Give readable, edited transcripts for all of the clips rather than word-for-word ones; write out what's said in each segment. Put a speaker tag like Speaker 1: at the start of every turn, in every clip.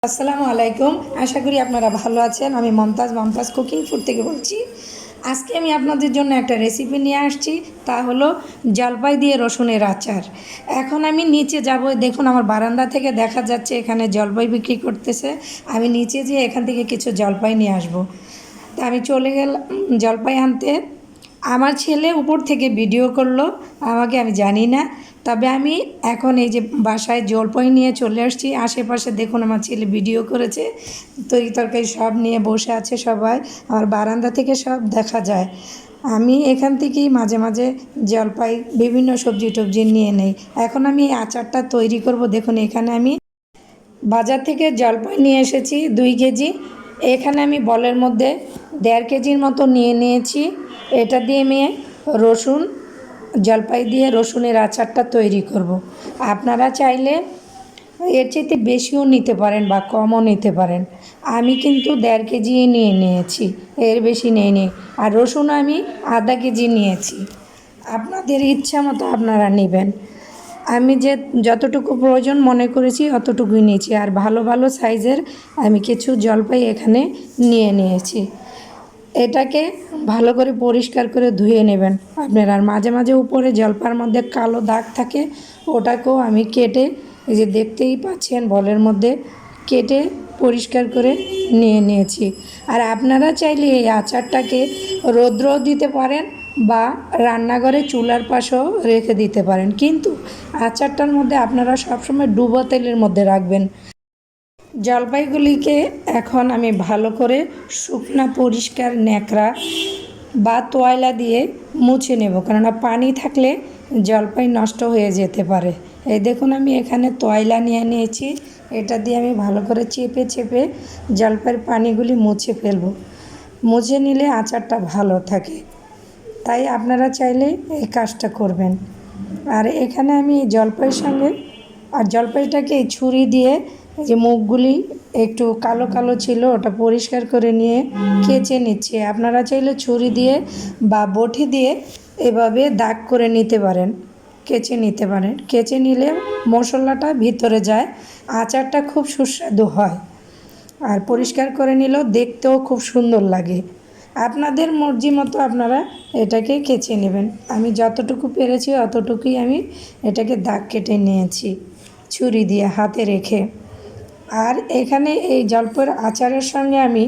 Speaker 1: আসসালামু আলাইকুম। আশা করি আপনারা ভালো আছেন। আমি মমতাজ কুকিং ফুড থেকে বলছি। আজকে আমি আপনাদের জন্য একটা রেসিপি নিয়ে আসছি, তা হলো জলপাই দিয়ে রসুনের আচার। এখন আমি নিচে যাব, দেখুন আমার বারান্দা থেকে দেখা যাচ্ছে এখানে জলপাই বিক্রি করতেছে। আমি নিচে যেয়ে এখান থেকে কিছু জলপাই নিয়ে আসব। তা আমি চলে গেলাম জলপাই আনতে। আমার ছেলে উপর থেকে ভিডিও করলো, আমি জানি না। তবে আমি এখন এই যে বাসায় জলপাই নিয়ে চলে আসছি। আশেপাশে দেখুন আমার ছেলে ভিডিও করেছে, তরি তরকারি সব নিয়ে বসে আছে সবাই। আমার বারান্দা থেকে সব দেখা যায়। আমি এখান থেকেই মাঝে মাঝে জলপাই বিভিন্ন সবজি টবজি নিয়ে নেই। এখন আমি এই আচারটা তৈরি করব। দেখুন এখানে আমি বাজার থেকে জলপাই নিয়ে এসেছি 2 কেজি। এখানে আমি বলের মধ্যে 1.5 কেজির মতো নিয়ে নিয়েছি। এটা দিয়ে আমি জলপাই দিয়ে রসুনের আচারটা তৈরি করব। আপনারা চাইলে এর চাইতে বেশিও নিতে পারেন বা কমও নিতে পারেন। আমি কিন্তু 1.5 কেজি নিয়ে নিয়েছি, এর বেশি নিইনি। আর রসুন আমি আধা কেজি নিয়েছি। আপনাদের ইচ্ছা মতো আপনারা নেবেন। আমি যতটুকু প্রয়োজন মনে করেছি অতটুকুই নিয়েছি। আর ভালো ভালো সাইজের আমি কিছু জলপাই এখানে নিয়ে নিয়েছি। এটাকে ভালো করে পরিষ্কার করে ধুয়ে নেবেন আপনারা। আর মাঝে মাঝে উপরে জলপার মধ্যে কালো দাগ থাকে, ওটাকেও আমি কেটে, এই যে দেখতেই পাচ্ছেন বলের মধ্যে কেটে পরিষ্কার করে নিয়ে নিয়েছি। আর আপনারা চাইলে এই আচারটাকে রৌদ্রও দিতে পারেন বা রান্নাঘরে চুলার পাশেও রেখে দিতে পারেন, কিন্তু আচারটার মধ্যে আপনারা সবসময় ডুবো তেলের মধ্যে রাখবেন। জলপাইগুলিকে এখন আমি ভালো করে শুকনা পরিষ্কার ন্যাকড়া বা তোয়ালা দিয়ে মুছে নেব, কেননা পানি থাকলে জলপাই নষ্ট হয়ে যেতে পারে। এই দেখুন আমি এখানে তোয়ালা নিয়ে নিয়েছি। এটা দিয়ে আমি ভালো করে চেপে চেপে জলপাইয়ের পানিগুলি মুছে ফেলব। মুছে নিলে আচারটা ভালো থাকে, তাই আপনারা চাইলে এই কাজটা করবেন। আর এখানে আমি জলপাইয়ের সঙ্গে জলপাইটাকে এই ছুরি দিয়ে যে মুখগুলি একটু কালো কালো ছিল ওটা পরিষ্কার করে নিয়ে কেচে নিচ্ছি। আপনারা চাইলে ছুরি দিয়ে বা বটি দিয়ে এভাবে দাগ করে নিতে পারেন, কেচে নিতে পারেন। কেচে নিলে মশলাটা ভিতরে যায়, আচারটা খুব সুস্বাদু হয়। আর পরিষ্কার করে নিলেও দেখতেও খুব সুন্দর লাগে। আপনাদের মর্জি মতো আপনারা এটাকে কেচে নেবেন। আমি যতটুকু পেরেছি অতটুকুই আমি এটাকে দাগ কেটে নিয়েছি ছুরি দিয়ে হাতে রেখে। আর এখানে এই জলপাইয়ের আচারের সঙ্গে আমি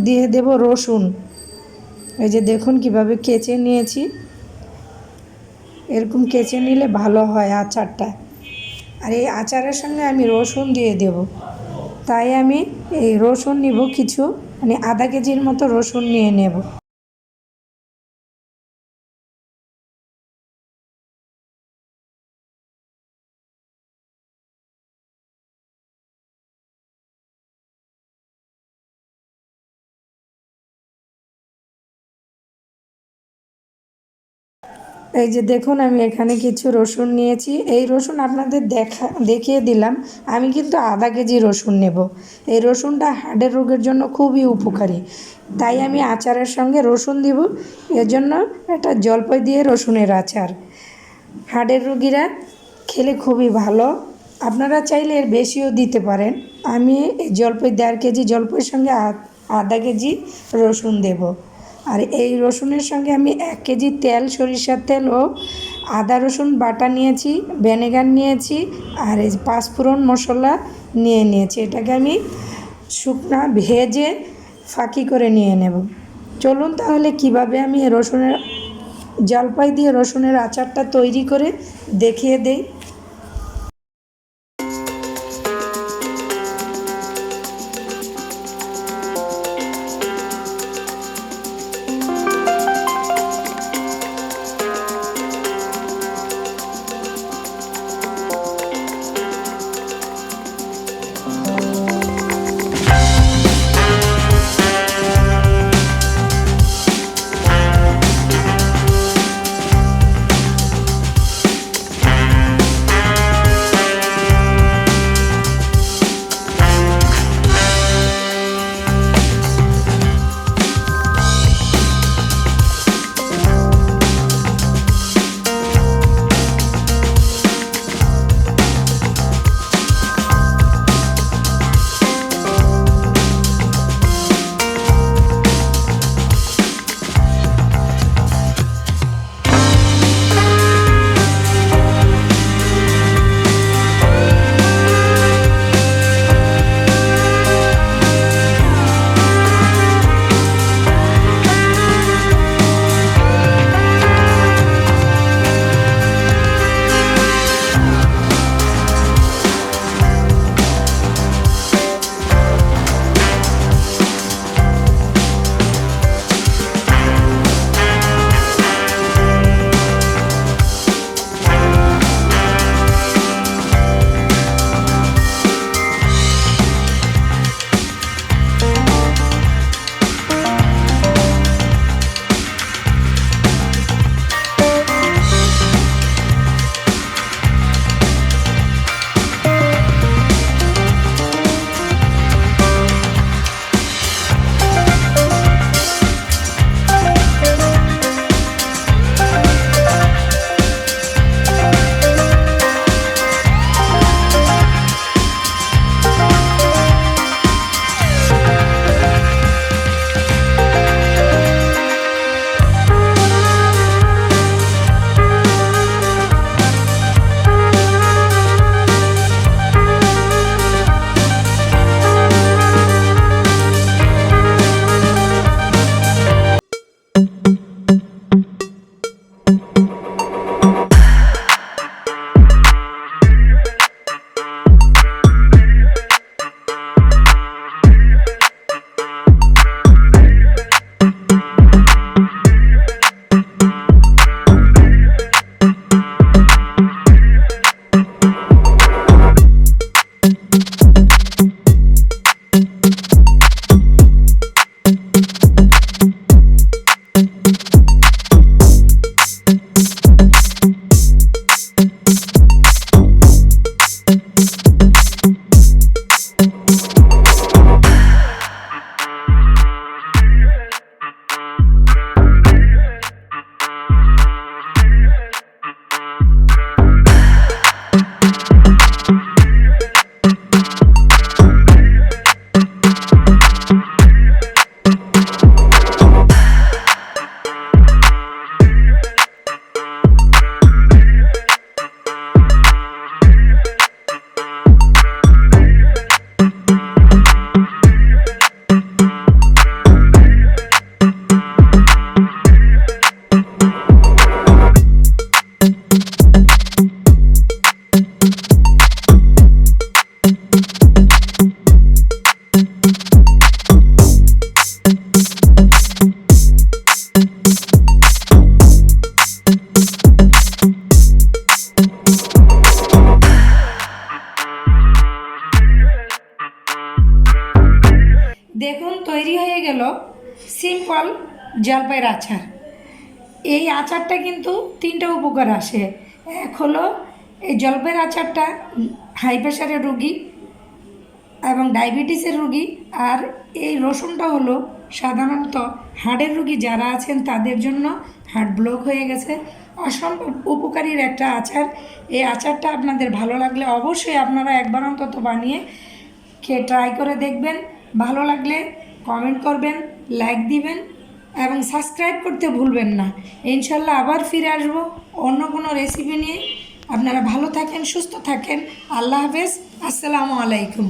Speaker 1: দিয়ে দেব রসুন। এই যে দেখুন কিভাবে কেচে নিয়েছি, এরকম কেচে নিলে ভালো হয় আচারটা। আর এই আচারের সঙ্গে আমি রসুন দিয়ে দেব, তাই আমি এই রসুন নিব কিছু, মানে আধা কেজির মতো রসুন নিয়ে নেব। এই যে দেখুন আমি এখানে কিছু রসুন নিয়েছি। এই রসুন আপনাদের দেখিয়ে দিলাম। আমি কিন্তু আধা কেজি রসুন নেব। এই রসুনটা হার্টের রোগের জন্য খুবই উপকারী, তাই আমি আচারের সঙ্গে রসুন দিব। এর জন্য এটা জলপাই দিয়ে রসুনের আচার হার্টের রোগীরা খেলে খুবই ভালো। আপনারা চাইলে এর বেশিও দিতে পারেন। আমি এই জলপাই 1.5 কেজি জলপাইয়ের সঙ্গে আধা কেজি রসুন দেব। আর এই রসুনের সঙ্গে আমি 1 কেজি তেল, সরিষার তেল ও আদা রসুন বাটা নিয়েছি, ভিনেগার নিয়েছি, আর এই 5 ফোড়ন মশলা নিয়ে নিয়েছি। এটাকে আমি শুকনা ভেজে ফাঁকি করে নিয়ে নেব। চলুন তাহলে কিভাবে আমি জলপাই দিয়ে রসুনের আচারটা তৈরি করে দেখিয়ে দেই। হলো সিম্পল জলপাইয়ের আচার। এই আচারটা কিন্তু 3টা উপকার আসে। এক হলো এই জলপাইয়ের আচারটা হাই প্রেশারের রুগী এবং ডায়াবেটিসের রুগী, আর এই রসুনটা হলো সাধারণত হার্টের রুগী যারা আছেন তাদের জন্য, হার্ট ব্লক হয়ে গেছে, অসম্ভব উপকারীর একটা আচার। এই আচারটা আপনাদের ভালো লাগলে অবশ্যই আপনারা একবার অন্তত বানিয়ে খেয়ে ট্রাই করে দেখবেন। ভালো লাগলে কমেন্ট করবেন, লাইক দিবেন এবং সাবস্ক্রাইব করতে ভুলবেন না। ইনশাল্লাহ আবার ফিরে আসব অন্য কোনো রেসিপি নিয়ে। আপনারা ভালো থাকেন, সুস্থ থাকেন। আল্লাহ হাফেজ, আসসালামু আলাইকুম।